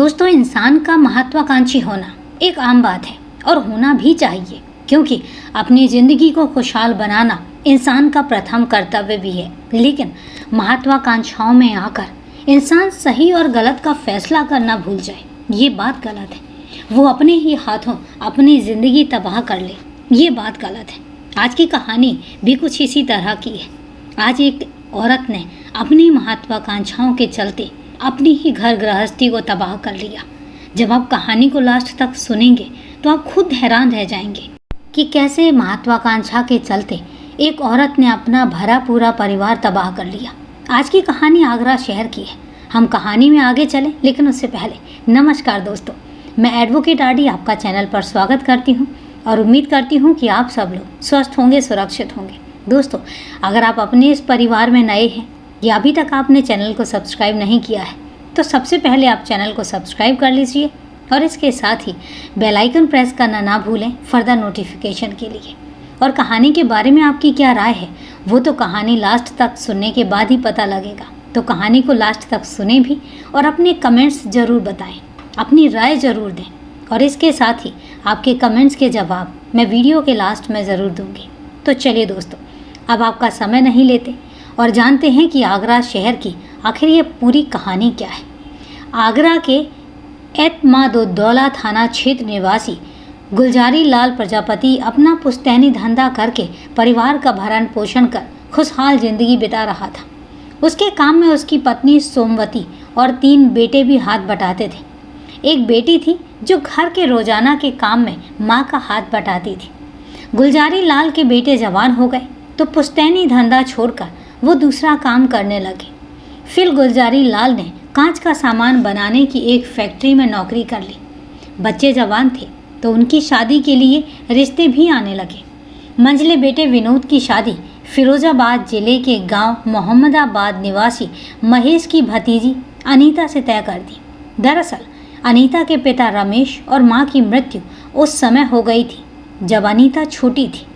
दोस्तों, इंसान का महत्वाकांक्षी होना एक आम बात है और होना भी चाहिए, क्योंकि अपनी ज़िंदगी को खुशहाल बनाना इंसान का प्रथम कर्तव्य भी है। लेकिन महत्वाकांक्षाओं में आकर इंसान सही और गलत का फैसला करना भूल जाए, ये बात गलत है। वो अपने ही हाथों अपनी ज़िंदगी तबाह कर ले, ये बात गलत है। आज की कहानी भी कुछ इसी तरह की है। आज एक औरत ने अपनी महत्वाकांक्षाओं के चलते अपनी ही घर गृहस्थी को तबाह कर लिया। जब आप कहानी को लास्ट तक सुनेंगे तो आप खुद हैरान रह जाएंगे कि कैसे महत्वाकांक्षा के चलते एक औरत ने अपना भरा पूरा परिवार तबाह कर लिया। आज की कहानी आगरा शहर की है। हम कहानी में आगे चलें, लेकिन उससे पहले नमस्कार दोस्तों, मैं एडवोकेट आरडी आपका चैनल पर स्वागत करती हूं और उम्मीद करती हूं कि आप सब लोग स्वस्थ होंगे, सुरक्षित होंगे। दोस्तों, अगर आप अपने इस परिवार में नए हैं या अभी तक आपने चैनल को सब्सक्राइब नहीं किया है तो सबसे पहले आप चैनल को सब्सक्राइब कर लीजिए और इसके साथ ही बेल आइकन प्रेस करना ना भूलें फर्दर नोटिफिकेशन के लिए। और कहानी के बारे में आपकी क्या राय है वो तो कहानी लास्ट तक सुनने के बाद ही पता लगेगा। तो कहानी को लास्ट तक सुने भी और अपने कमेंट्स ज़रूर बताएं, अपनी राय ज़रूर दें और इसके साथ ही आपके कमेंट्स के जवाब मैं वीडियो के लास्ट में ज़रूर दूंगी। तो चलिए दोस्तों, अब आपका समय नहीं लेते और जानते हैं कि आगरा शहर की आखिर ये पूरी कहानी क्या है। आगरा के एतमादुद्दौला थाना क्षेत्र निवासी गुलजारी लाल प्रजापति अपना पुश्तैनी धंधा करके परिवार का भरण पोषण कर खुशहाल जिंदगी बिता रहा था। उसके काम में उसकी पत्नी सोमवती और 3 बेटे भी हाथ बटाते थे। एक बेटी थी जो घर के रोजाना के काम में माँ का हाथ बटाती थी। गुलजारी लाल के बेटे जवान हो गए तो पुश्तैनी धंधा छोड़कर वो दूसरा काम करने लगे। फिर गुलजारी लाल ने कांच का सामान बनाने की एक फैक्ट्री में नौकरी कर ली। बच्चे जवान थे तो उनकी शादी के लिए रिश्ते भी आने लगे। मंझले बेटे विनोद की शादी फिरोजाबाद जिले के गांव मोहम्मदाबाद निवासी महेश की भतीजी अनीता से तय कर दी। दरअसल अनीता के पिता रमेश और मां की मृत्यु उस समय हो गई थी जब अनीता छोटी थी।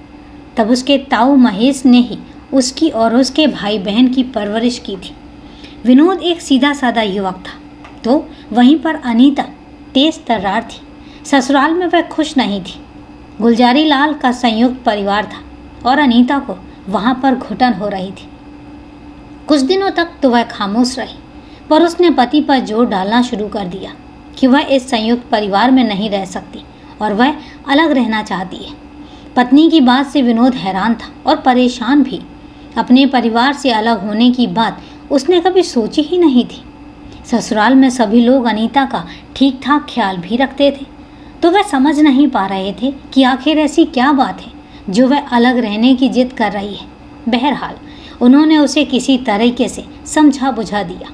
तब उसके ताऊ महेश ने ही उसकी और उसके भाई बहन की परवरिश की थी। विनोद एक सीधा साधा युवक था तो वहीं पर अनीता तेज तर्रार थी। ससुराल में वह खुश नहीं थी। गुलजारी लाल का संयुक्त परिवार था और अनीता को वहां पर घुटन हो रही थी। कुछ दिनों तक तो वह खामोश रही, पर उसने पति पर जोर डालना शुरू कर दिया कि वह इस संयुक्त परिवार में नहीं रह सकती और वह अलग रहना चाहती है। पत्नी की बात से विनोद हैरान था और परेशान भी। अपने परिवार से अलग होने की बात उसने कभी सोची ही नहीं थी। ससुराल में सभी लोग अनीता का ठीक ठाक ख्याल भी रखते थे तो वह समझ नहीं पा रहे थे कि आखिर ऐसी क्या बात है जो वह अलग रहने की जिद कर रही है। बहरहाल उन्होंने उसे किसी तरीके से समझा बुझा दिया।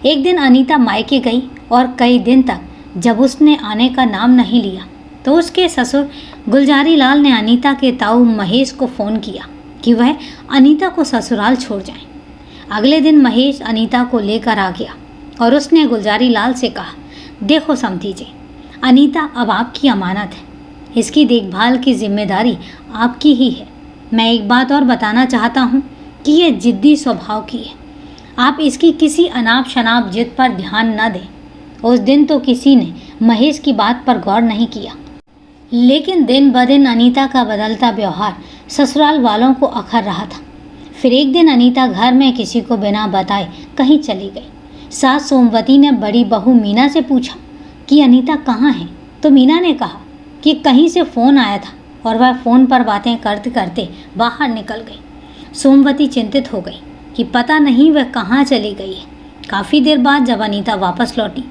एक दिन अनीता मायके गई और कई दिन तक जब उसने आने का नाम नहीं लिया तो उसके ससुर गुलजारी लाल ने अनीता के ताऊ महेश को फ़ोन किया कि वह अनीता को ससुराल छोड़ जाए। अगले दिन महेश अनीता को लेकर आ गया और उसने गुलजारी लाल से कहा, देखो समधी जी, अनीता अब आपकी अमानत है। इसकी देखभाल की जिम्मेदारी आपकी ही है। मैं एक बात और बताना चाहता हूँ कि यह जिद्दी स्वभाव की है। आप इसकी किसी अनाप शनाप जिद पर ध्यान न दें। उस दिन तो किसी ने महेश की बात पर गौर नहीं किया, लेकिन दिन ब दिन अनीता का बदलता व्यवहार ससुराल वालों को अखर रहा था। फिर एक दिन अनीता घर में किसी को बिना बताए कहीं चली गई। सास सोमवती ने बड़ी बहू मीना से पूछा कि अनीता कहाँ है, तो मीना ने कहा कि कहीं से फ़ोन आया था और वह फ़ोन पर बातें करते करते बाहर निकल गई। सोमवती चिंतित हो गई कि पता नहीं वह कहाँ चली गई है। काफ़ी देर बाद जब अनीता वापस लौटी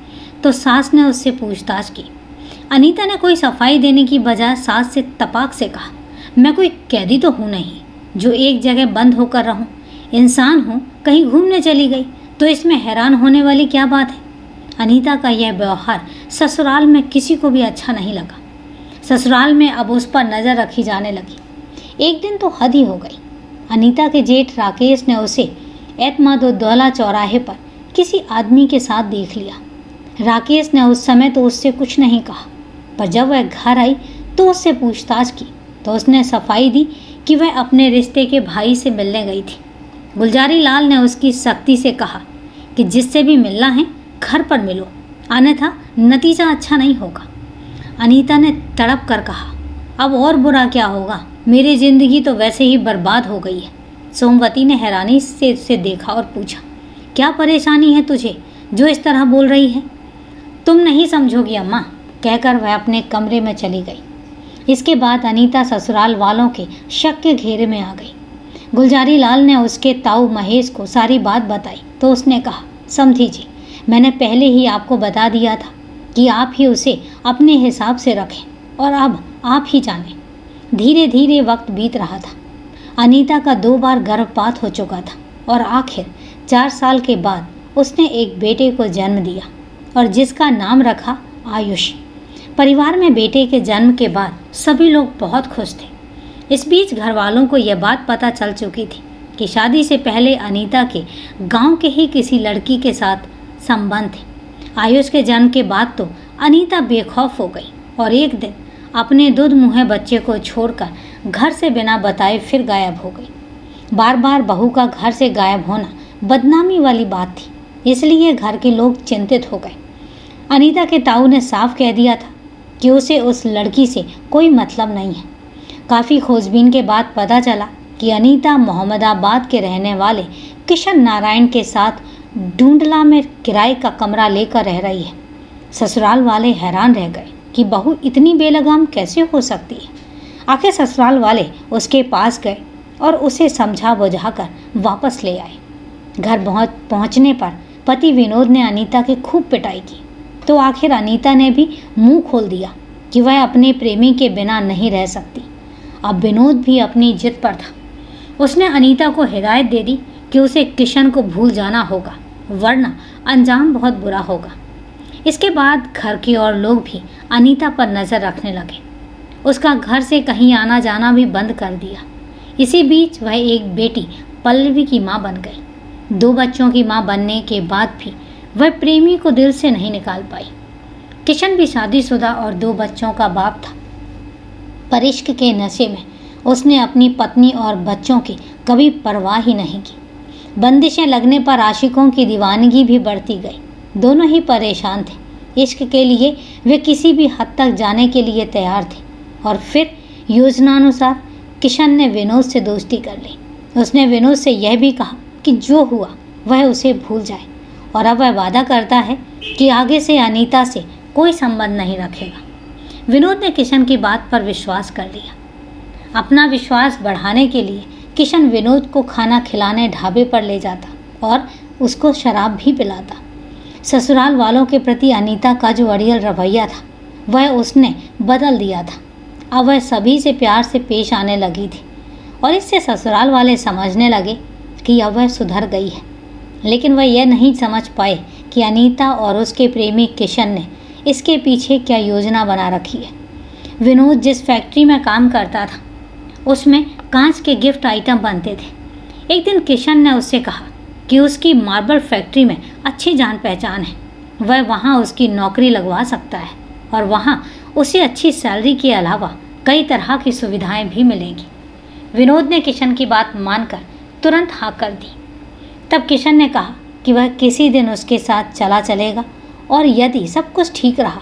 तो सास ने उससे पूछताछ की। अनीता ने कोई सफाई देने की बजाय सास से तपाक से कहा, मैं कोई कैदी तो हूँ नहीं जो एक जगह बंद होकर रहूं। इंसान हूँ, कहीं घूमने चली गई तो इसमें हैरान होने वाली क्या बात है। अनीता का यह व्यवहार ससुराल में किसी को भी अच्छा नहीं लगा। ससुराल में अब उस पर नज़र रखी जाने लगी। एक दिन तो हद ही हो गई। अनीता के जेठ राकेश ने उसे एतमादुद्दौला चौराहे पर किसी आदमी के साथ देख लिया। राकेश ने उस समय तो उससे कुछ नहीं कहा, पर जब वह घर आई तो उससे पूछताछ की तो उसने सफाई दी कि वह अपने रिश्ते के भाई से मिलने गई थी। गुलजारी लाल ने उसकी सख्ती से कहा कि जिससे भी मिलना है घर पर मिलो, अन्यथा नतीजा अच्छा नहीं होगा। अनीता ने तड़प कर कहा, अब और बुरा क्या होगा, मेरी जिंदगी तो वैसे ही बर्बाद हो गई है। सोमवती ने हैरानी से उसे देखा और पूछा, क्या परेशानी है तुझे जो इस तरह बोल रही है? तुम नहीं समझोगी अम्मा, कहकर वह अपने कमरे में चली गई। इसके बाद अनीता ससुराल वालों के शक के घेरे में आ गई। गुलजारी लाल ने उसके ताऊ महेश को सारी बात बताई तो उसने कहा, समझी जी, मैंने पहले ही आपको बता दिया था कि आप ही उसे अपने हिसाब से रखें और अब आप ही जानें। धीरे धीरे वक्त बीत रहा था। अनीता का 2 बार गर्भपात हो चुका था और आखिर 4 साल के बाद उसने एक बेटे को जन्म दिया और जिसका नाम रखा आयुष। परिवार में बेटे के जन्म के बाद सभी लोग बहुत खुश थे। इस बीच घर वालों को यह बात पता चल चुकी थी कि शादी से पहले अनीता के गांव के ही किसी लड़की के साथ संबंध थे। आयुष के जन्म के बाद तो अनीता बेखौफ हो गई और एक दिन अपने दूध मुँहे बच्चे को छोड़कर घर से बिना बताए फिर गायब हो गई। बार बार बहू का घर से गायब होना बदनामी वाली बात थी, इसलिए घर के लोग चिंतित हो गए। अनीता के ताऊ ने साफ कह दिया था कि उसे उस लड़की से कोई मतलब नहीं है। काफ़ी खोजबीन के बाद पता चला कि अनीता मोहम्मदाबाद के रहने वाले किशन नारायण के साथ ढूंढला में किराए का कमरा लेकर रह रही है। ससुराल वाले हैरान रह गए कि बहू इतनी बेलगाम कैसे हो सकती है। आखिर ससुराल वाले उसके पास गए और उसे समझा बुझाकर वापस ले आए। घर पहुंचने पर पति विनोद ने अनीता की खूब पिटाई की तो आखिर अनीता ने भी मुंह खोल दिया कि वह अपने प्रेमी के बिना नहीं रह सकती। अब विनोद भी अपनी जिद पर था। उसने अनीता को हिदायत दे दी कि उसे किशन को भूल जाना होगा, वरना अंजाम बहुत बुरा होगा। इसके बाद घर के और लोग भी अनीता पर नज़र रखने लगे। उसका घर से कहीं आना जाना भी बंद कर दिया। इसी बीच वह एक बेटी पल्लवी की माँ बन गई। 2 बच्चों की माँ बनने के बाद भी वह प्रेमी को दिल से नहीं निकाल पाई। किशन भी शादीशुदा और 2 बच्चों का बाप था, पर इश्क के नशे में उसने अपनी पत्नी और बच्चों की कभी परवाह ही नहीं की। बंदिशें लगने पर आशिकों की दीवानगी भी बढ़ती गई। दोनों ही परेशान थे। इश्क के लिए वे किसी भी हद तक जाने के लिए तैयार थे और फिर योजनानुसार किशन ने विनोद से दोस्ती कर ली। उसने विनोद से यह भी कहा कि जो हुआ वह उसे भूल जाए और अब वह वादा करता है कि आगे से अनीता से कोई संबंध नहीं रखेगा। विनोद ने किशन की बात पर विश्वास कर लिया। अपना विश्वास बढ़ाने के लिए किशन विनोद को खाना खिलाने ढाबे पर ले जाता और उसको शराब भी पिलाता। ससुराल वालों के प्रति अनीता का जो अड़ियल रवैया था वह उसने बदल दिया था। अब वह सभी से प्यार से पेश आने लगी थी और इससे ससुराल वाले समझने लगे कि अब वह सुधर गई है। लेकिन वह यह नहीं समझ पाए कि अनीता और उसके प्रेमी किशन ने इसके पीछे क्या योजना बना रखी है। विनोद जिस फैक्ट्री में काम करता था उसमें कांच के गिफ्ट आइटम बनते थे। एक दिन किशन ने उससे कहा कि उसकी मार्बल फैक्ट्री में अच्छी जान पहचान है, वह वहाँ उसकी नौकरी लगवा सकता है और वहाँ उसे अच्छी सैलरी के अलावा कई तरह की सुविधाएं भी मिलेंगी। विनोद ने किशन की बात मानकर तुरंत हाँ कर दी। तब किशन ने कहा कि वह किसी दिन उसके साथ चला चलेगा और यदि सब कुछ ठीक रहा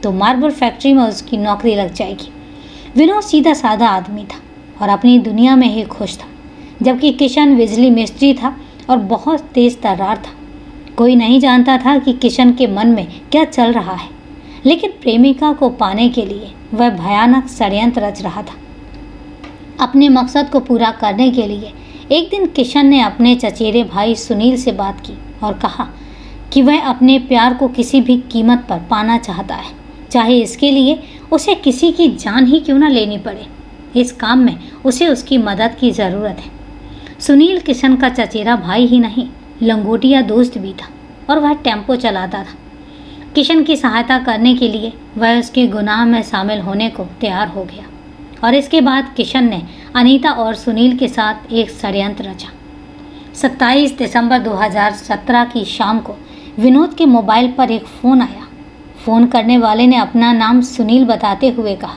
तो मार्बल फैक्ट्री में उसकी नौकरी लग जाएगी। विनोद सीधा साधा आदमी था और अपनी दुनिया में ही खुश था, जबकि किशन बिजली मिस्त्री था और बहुत तेज तर्रार था। कोई नहीं जानता था कि किशन के मन में क्या चल रहा है, लेकिन प्रेमिका को पाने के लिए वह भयानक षड्यंत्र रच रहा था। अपने मकसद को पूरा करने के लिए एक दिन किशन ने अपने चचेरे भाई सुनील से बात की और कहा कि वह अपने प्यार को किसी भी कीमत पर पाना चाहता है, चाहे इसके लिए उसे किसी की जान ही क्यों न लेनी पड़े। इस काम में उसे उसकी मदद की ज़रूरत है। सुनील किशन का चचेरा भाई ही नहीं, लंगोटिया दोस्त भी था और वह टेम्पो चलाता था। किशन की सहायता करने के लिए वह उसके गुनाह में शामिल होने को तैयार हो गया और इसके बाद किशन ने अनीता और सुनील के साथ एक षड्यंत्र रचा। 27 दिसंबर 2017 की शाम को विनोद के मोबाइल पर एक फ़ोन आया। फ़ोन करने वाले ने अपना नाम सुनील बताते हुए कहा,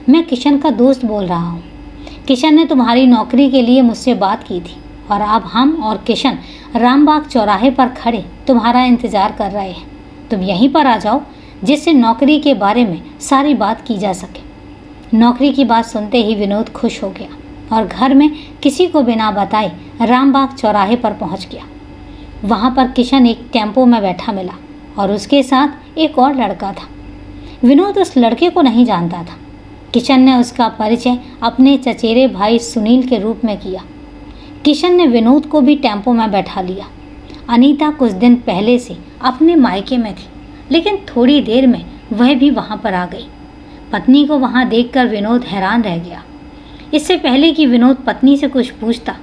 मैं किशन का दोस्त बोल रहा हूँ। किशन ने तुम्हारी नौकरी के लिए मुझसे बात की थी और अब हम और किशन रामबाग चौराहे पर खड़े तुम्हारा इंतज़ार कर रहे हैं। तुम यहीं पर आ जाओ, जिससे नौकरी के बारे में सारी बात की जा सके। नौकरी की बात सुनते ही विनोद खुश हो गया और घर में किसी को बिना बताए रामबाग चौराहे पर पहुंच गया। वहां पर किशन एक टेम्पो में बैठा मिला और उसके साथ एक और लड़का था। विनोद उस लड़के को नहीं जानता था। किशन ने उसका परिचय अपने चचेरे भाई सुनील के रूप में किया। किशन ने विनोद को भी टेम्पो में बैठा लिया। अनीता कुछ दिन पहले से अपने मायके में थी, लेकिन थोड़ी देर में वह भी वहां पर आ गई। पत्नी को वहां देखकर विनोद हैरान रह गया। इससे पहले कि विनोद पत्नी से कुछ पूछता,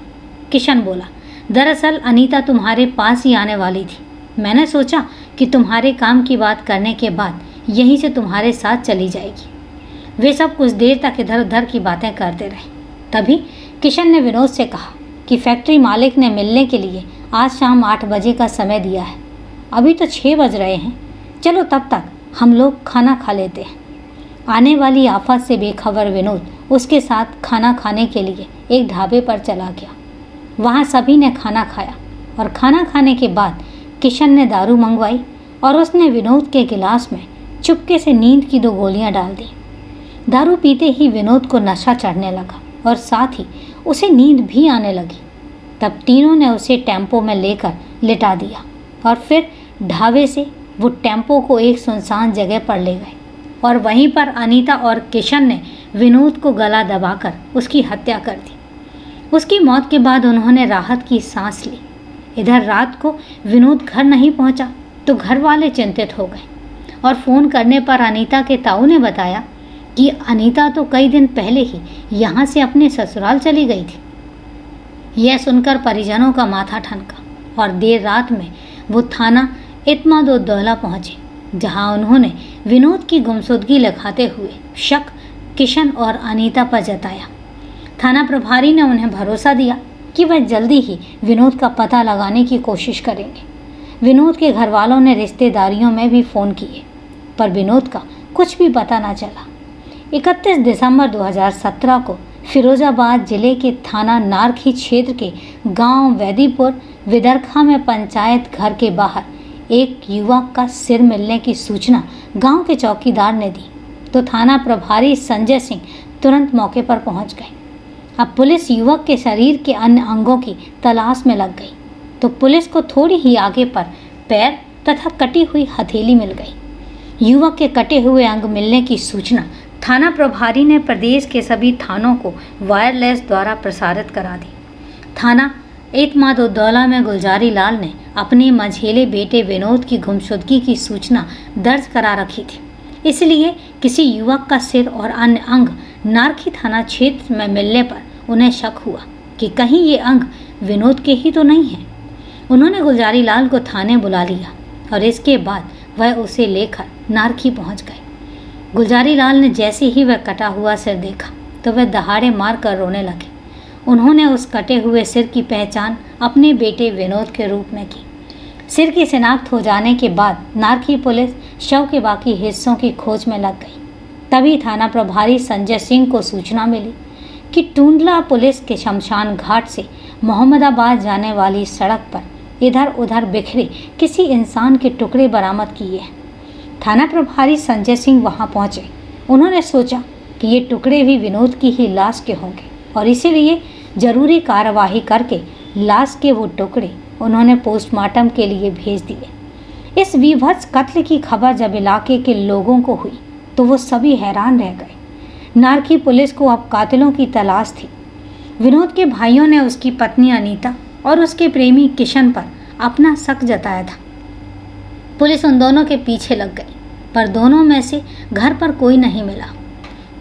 किशन बोला, दरअसल अनीता तुम्हारे पास ही आने वाली थी। मैंने सोचा कि तुम्हारे काम की बात करने के बाद यहीं से तुम्हारे साथ चली जाएगी। वे सब कुछ देर तक इधर उधर की बातें करते रहे। तभी किशन ने विनोद से कहा कि फैक्ट्री मालिक ने मिलने के लिए आज शाम 8 बजे का समय दिया है। अभी तो 6 बज रहे हैं। चलो तब तक हम लोग खाना खा लेते हैं। आने वाली आफत से बेखबर विनोद उसके साथ खाना खाने के लिए एक ढाबे पर चला गया। वहाँ सभी ने खाना खाया और खाना खाने के बाद किशन ने दारू मंगवाई और उसने विनोद के गिलास में चुपके से नींद की 2 गोलियां डाल दी। दारू पीते ही विनोद को नशा चढ़ने लगा और साथ ही उसे नींद भी आने लगी। तब तीनों ने उसे टेम्पो में लेकर लिटा दिया और फिर ढाबे से वो टेम्पो को एक सुनसान जगह पर ले गए और वहीं पर अनीता और किशन ने विनोद को गला दबाकर उसकी हत्या कर दी। उसकी मौत के बाद उन्होंने राहत की सांस ली। इधर रात को विनोद घर नहीं पहुंचा तो घर वाले चिंतित हो गए और फ़ोन करने पर अनीता के ताऊ ने बताया कि अनीता तो कई दिन पहले ही यहाँ से अपने ससुराल चली गई थी। यह सुनकर परिजनों का माथा ठनका और देर रात में वो थाना इत्माद-उद-दौला पहुँचे, जहाँ उन्होंने विनोद की गुमशुदगी लिखाते हुए शक किशन और अनीता पर जताया। थाना प्रभारी ने उन्हें भरोसा दिया कि वह जल्दी ही विनोद का पता लगाने की कोशिश करेंगे। विनोद के घर वालों ने रिश्तेदारियों में भी फ़ोन किए, पर विनोद का कुछ भी पता न चला। 31 दिसंबर 2017 को फिरोजाबाद जिले के थाना नारखी क्षेत्र के गांव वैदीपुर विदरखा में पंचायत घर के बाहर एक युवक का सिर मिलने की सूचना गांव के चौकीदार ने दी तो थाना प्रभारी संजय सिंह तुरंत मौके पर पहुंच गए। अब पुलिस युवक के शरीर के अन्य अंगों की तलाश में लग गई तो पुलिस को थोड़ी ही आगे पर पैर तथा कटी हुई हथेली मिल गई। युवक के कटे हुए अंग मिलने की सूचना थाना प्रभारी ने प्रदेश के सभी थानों को वायरलेस द्वारा प्रसारित करा दी। थाना इत्माद-उद-दौला में गुलजारी लाल ने अपने मझेले बेटे विनोद की गुमशुदगी की सूचना दर्ज करा रखी थी, इसलिए किसी युवक का सिर और अन्य अंग नारखी थाना क्षेत्र में मिलने पर उन्हें शक हुआ कि कहीं ये अंग विनोद के ही तो नहीं हैं। उन्होंने गुलजारी लाल को थाने बुला लिया और इसके बाद वह उसे लेकर नारखी पहुंच गए। गुलजारी लाल ने जैसे ही वह कटा हुआ सिर देखा तो वह दहाड़े मार कर रोने लगे। उन्होंने उस कटे हुए सिर की पहचान अपने बेटे विनोद के रूप में की। सिर की शिनाख्त हो जाने के बाद नारखी पुलिस शव के बाकी हिस्सों की खोज में लग गई। तभी थाना प्रभारी संजय सिंह को सूचना मिली कि टूंडला पुलिस के शमशान घाट से मोहम्मदाबाद जाने वाली सड़क पर इधर उधर बिखरे किसी इंसान के टुकड़े बरामद किए हैं। थाना प्रभारी संजय सिंह वहां पहुंचे। उन्होंने सोचा कि ये टुकड़े भी विनोद की ही लाश के होंगे और इसीलिए जरूरी कार्यवाही करके लाश के वो टुकड़े उन्होंने पोस्टमार्टम के लिए भेज दिए। इस विभत्स कत्ल की खबर जब इलाके के लोगों को हुई तो वो सभी हैरान रह गए। नारखी पुलिस को अब कातिलों की तलाश थी। विनोद के भाइयों ने उसकी पत्नी अनीता और उसके प्रेमी किशन पर अपना शक जताया था। पुलिस उन दोनों के पीछे लग गई, पर दोनों में से घर पर कोई नहीं मिला।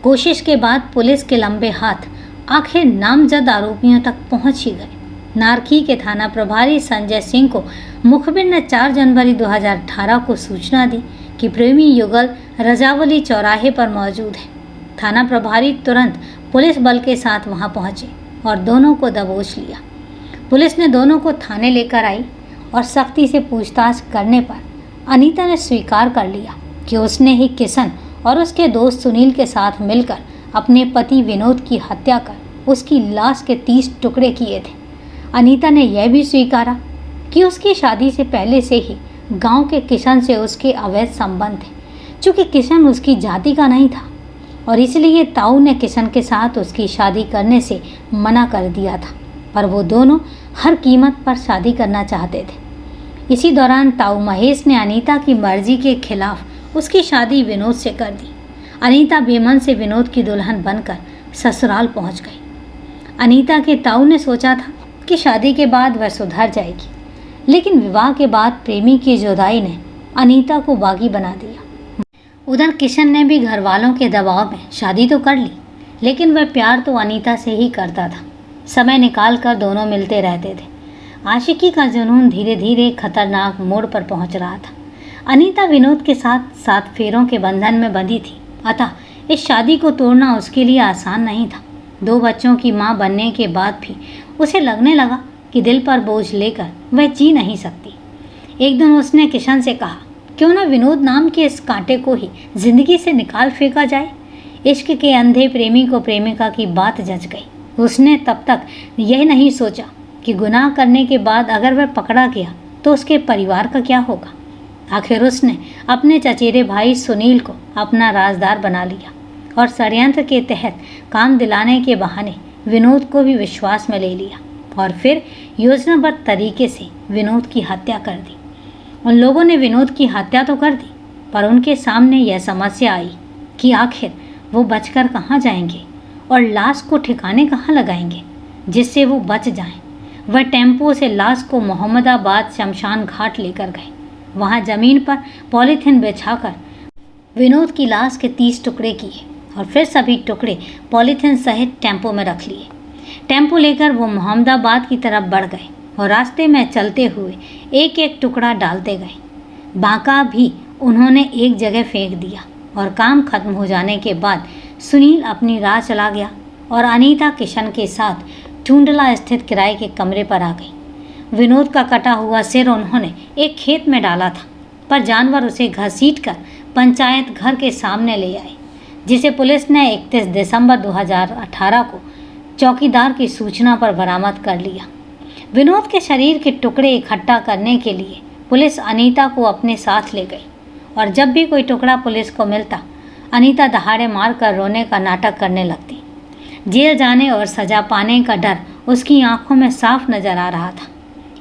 कोशिश के बाद पुलिस के लंबे हाथ आखिर नामजद आरोपियों तक पहुंच ही गए। नारखी के थाना प्रभारी संजय सिंह को मुखबिर ने 4 जनवरी 2018 को सूचना दी कि प्रेमी युगल रजावली चौराहे पर मौजूद है। थाना प्रभारी तुरंत पुलिस बल के साथ वहां पहुंचे और दोनों को दबोच लिया। पुलिस ने दोनों को थाने लेकर आई और सख्ती से पूछताछ करने पर अनीता ने स्वीकार कर लिया कि उसने ही किशन और उसके दोस्त सुनील के साथ मिलकर अपने पति विनोद की हत्या कर उसकी लाश के 30 टुकड़े किए थे। अनीता ने यह भी स्वीकारा कि उसकी शादी से पहले से ही गांव के किशन से उसके अवैध संबंध थे। चूँकि किशन उसकी जाति का नहीं था और इसलिए ताऊ ने किशन के साथ उसकी शादी करने से मना कर दिया था, पर वो दोनों हर कीमत पर शादी करना चाहते थे। इसी दौरान ताऊ महेश ने अनीता की मर्जी के खिलाफ उसकी शादी विनोद से कर दी। अनीता बेमन से विनोद की दुल्हन बनकर ससुराल पहुंच गई। अनीता के ताऊ ने सोचा था कि शादी के बाद वह सुधर जाएगी, लेकिन विवाह के बाद प्रेमी की जुदाई ने अनीता को बागी बना दिया। उधर किशन ने भी घर वालों के दबाव में शादी तो कर ली, लेकिन वह प्यार तो अनीता से ही करता था। समय निकाल कर दोनों मिलते रहते थे। आशिकी का जुनून धीरे धीरे खतरनाक मोड़ पर पहुंच रहा था। अनीता विनोद के साथ 7 फेरों के बंधन में बंधी थी, अतः इस शादी को तोड़ना उसके लिए आसान नहीं था। 2 बच्चों की मां बनने के बाद भी उसे लगने लगा कि दिल पर बोझ लेकर वह जी नहीं सकती। एक दिन उसने किशन से कहा, क्यों न विनोद नाम के इस कांटे को ही जिंदगी से निकाल फेंका जाए। इश्क के अंधे प्रेमी को प्रेमिका की बात जच गई। उसने तब तक यह नहीं सोचा कि गुनाह करने के बाद अगर वह पकड़ा गया तो उसके परिवार का क्या होगा। आखिर उसने अपने चचेरे भाई सुनील को अपना राजदार बना लिया और षड्यंत्र के तहत काम दिलाने के बहाने विनोद को भी विश्वास में ले लिया और फिर योजनाबद्ध तरीके से विनोद की हत्या कर दी। उन लोगों ने विनोद की हत्या तो कर दी, पर उनके सामने यह समस्या आई कि आखिर वो बचकर कहाँ जाएंगे और लाश को ठिकाने कहाँ लगाएंगे जिससे वो बच जाएं। वह टेम्पो से लाश को मोहम्मदाबाद शमशान घाट लेकर गए। वहाँ जमीन पर पॉलीथिन बिछाकर विनोद की लाश के 30 टुकड़े किए और फिर सभी टुकड़े पॉलीथिन सहित टेम्पो में रख लिए। टेम्पो लेकर वो मोहम्मदाबाद की तरफ बढ़ गए और रास्ते में चलते हुए एक एक टुकड़ा डालते गए। बांका भी उन्होंने एक जगह फेंक दिया और काम खत्म हो जाने के बाद सुनील अपनी राह चला गया और अनीता किशन के साथ टूंडला स्थित किराए के कमरे पर आ गई। विनोद का कटा हुआ सिर उन्होंने एक खेत में डाला था, पर जानवर उसे घसीटकर पंचायत घर के सामने ले आए, जिसे पुलिस ने 31 दिसंबर 2018 को चौकीदार की सूचना पर बरामद कर लिया। विनोद के शरीर के टुकड़े इकट्ठा करने के लिए पुलिस अनीता को अपने साथ ले गई और जब भी कोई टुकड़ा पुलिस को मिलता, अनीता दहाड़े मारकर रोने का नाटक करने लगती। जेल जाने और सजा पाने का डर उसकी आंखों में साफ नजर आ रहा था।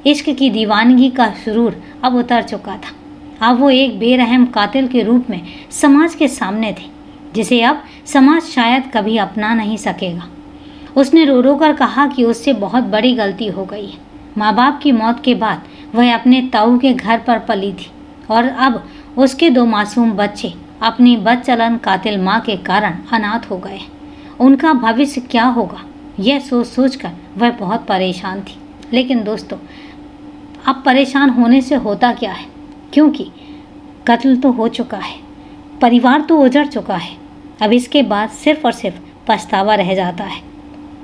इश्क की दीवानगी का सुरूर अब उतर चुका था। अब वो एक बेरहम कातिल के रूप में समाज के सामने थे, जिसे अब समाज शायद कभी अपना नहीं सकेगा। उसने रो रो कर कहा कि उससे बहुत बड़ी गलती हो गई है। माँ बाप की मौत के बाद वह अपने ताऊ के घर पर पली थी और अब उसके 2 मासूम बच्चे अपनी बदचलन कातिल माँ के कारण अनाथ हो गए। उनका भविष्य क्या होगा, यह सोच सोचकर वह बहुत परेशान थी। लेकिन दोस्तों, अब परेशान होने से होता क्या है, क्योंकि कत्ल तो हो चुका है, परिवार तो उजड़ चुका है। अब इसके बाद सिर्फ और सिर्फ पछतावा रह जाता है।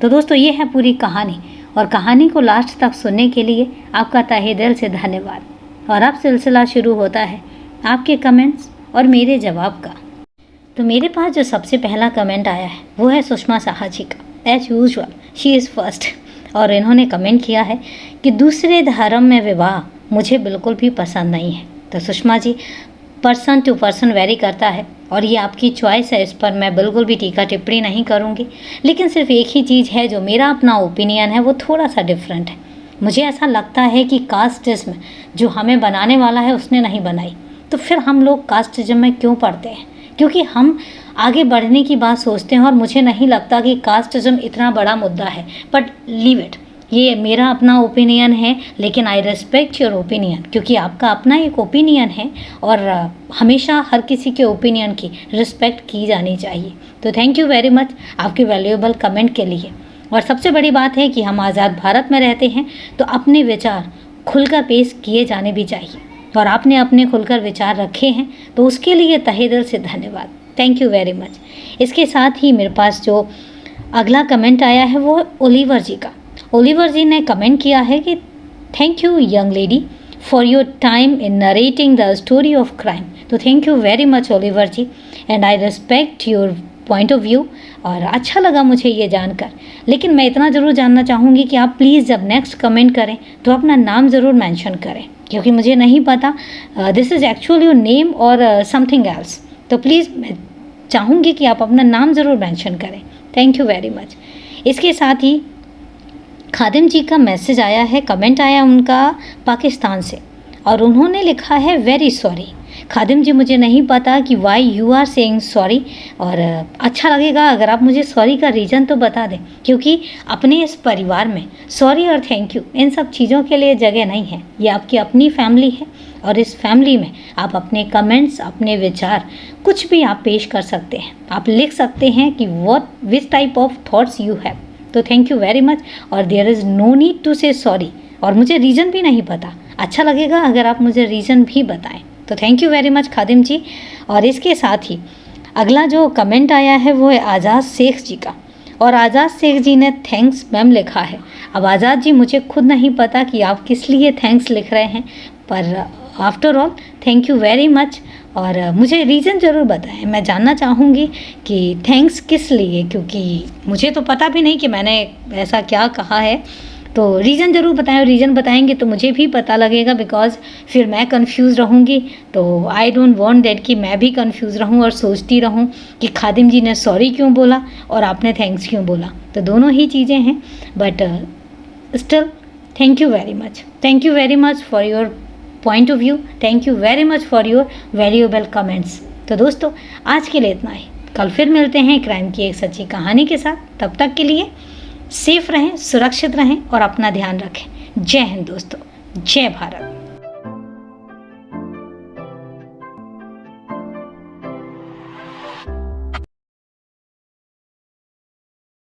तो दोस्तों, ये है पूरी कहानी और कहानी को लास्ट तक सुनने के लिए आपका तहे दिल से धन्यवाद। और अब सिलसिला शुरू होता है आपके कमेंट्स और मेरे जवाब का। तो मेरे पास जो सबसे पहला कमेंट आया है वो है सुषमा साहा जी का। As usual she is first, और इन्होंने कमेंट किया है कि दूसरे धर्म में विवाह मुझे बिल्कुल भी पसंद नहीं है। तो Sushma ji, person to person very करता है और ये आपकी चॉइस है, इस पर मैं बिल्कुल भी टीका टिप्पणी नहीं करूँगी। लेकिन सिर्फ एक ही चीज़ है जो मेरा अपना ओपिनियन है, वो थोड़ा सा डिफरेंट है। मुझे ऐसा लगता है कि कास्टिज्म जो हमें बनाने वाला है उसने नहीं बनाई, तो फिर हम लोग कास्टिज्म में क्यों पढ़ते हैं? क्योंकि हम आगे बढ़ने की बात सोचते हैं और मुझे नहीं लगता कि कास्टिज्म इतना बड़ा मुद्दा है। बट लीव इट, ये मेरा अपना ओपिनियन है, लेकिन आई रिस्पेक्ट योर ओपिनियन, क्योंकि आपका अपना एक ओपिनियन है और हमेशा हर किसी के ओपिनियन की रिस्पेक्ट की जानी चाहिए। तो थैंक यू वेरी मच आपके वैल्यूएबल कमेंट के लिए। और सबसे बड़ी बात है कि हम आज़ाद भारत में रहते हैं, तो अपने विचार खुलकर पेश किए जाने भी चाहिए, और आपने अपने खुलकर विचार रखे हैं, तो उसके लिए तहे दिल से धन्यवाद। Thank you very much. इसके साथ ही मेरे पास जो अगला कमेंट आया है वो ओलिवर जी का। ओलिवर जी ने कमेंट किया है कि thank you young lady for your time in narrating the story of crime. तो thank you very much Oliver ji, and I respect your point of view, और अच्छा लगा मुझे ये जानकर। लेकिन मैं इतना ज़रूर जानना चाहूँगी कि आप प्लीज़ जब नेक्स्ट कमेंट करें तो अपना नाम ज़रूर मेंशन करें, क्योंकि मुझे नहीं पता this is actually your name और समथिंग एल्स। तो प्लीज़ मैं चाहूँगी कि आप अपना नाम ज़रूर मेंशन करें। Thank you very much. इसके साथ ही खादिम जी का मैसेज आया है, कमेंट आया उनका पाकिस्तान से, और उन्होंने लिखा है वेरी सॉरी। खादिम जी, मुझे नहीं पता कि why you are saying sorry, और अच्छा लगेगा अगर आप मुझे सॉरी का रीज़न तो बता दें, क्योंकि अपने इस परिवार में सॉरी और थैंक यू इन सब चीज़ों के लिए जगह नहीं है। ये आपकी अपनी फैमिली है, और इस फैमिली में आप अपने कमेंट्स, अपने विचार कुछ भी आप पेश कर सकते हैं। आप लिख सकते हैं कि which type of thoughts you have. तो थैंक यू वेरी मच, और there is no need to say sorry, और मुझे रीज़न भी नहीं पता। अच्छा लगेगा अगर आप मुझे रीज़न भी बताएं। तो थैंक यू वेरी मच खादिम जी। और इसके साथ ही अगला जो कमेंट आया है वो है आज़ाद शेख जी का, और आज़ाद शेख जी ने थैंक्स मैम लिखा है। अब आज़ाद जी, मुझे खुद नहीं पता कि आप किस लिए थैंक्स लिख रहे हैं, पर after all thank you very much, और मुझे रीज़न ज़रूर बताएं। मैं जानना चाहूँगी कि थैंक्स किस लिए, क्योंकि मुझे तो पता भी नहीं कि मैंने ऐसा क्या कहा है। तो रीज़न ज़रूर बताएं, और रीज़न बताएंगे तो मुझे भी पता लगेगा, बिकॉज़ फिर मैं कंफ्यूज रहूँगी। तो आई डोंट वांट दैट कि मैं भी कंफ्यूज रहूँ और सोचती रहूँ कि खादिम जी ने सॉरी क्यों बोला और आपने थैंक्स क्यों बोला। तो दोनों ही चीज़ें हैं, but still thank you very much. Thank you very much for your point of view. Thank you very much for your valuable comments. तो दोस्तों, आज के लिए इतना ही। कल फिर मिलते हैं क्राइम की एक सच्ची कहानी के साथ। तब तक के लिए सेफ रहें, सुरक्षित रहें और अपना ध्यान रखें। जय हिंद दोस्तों, जय भारत।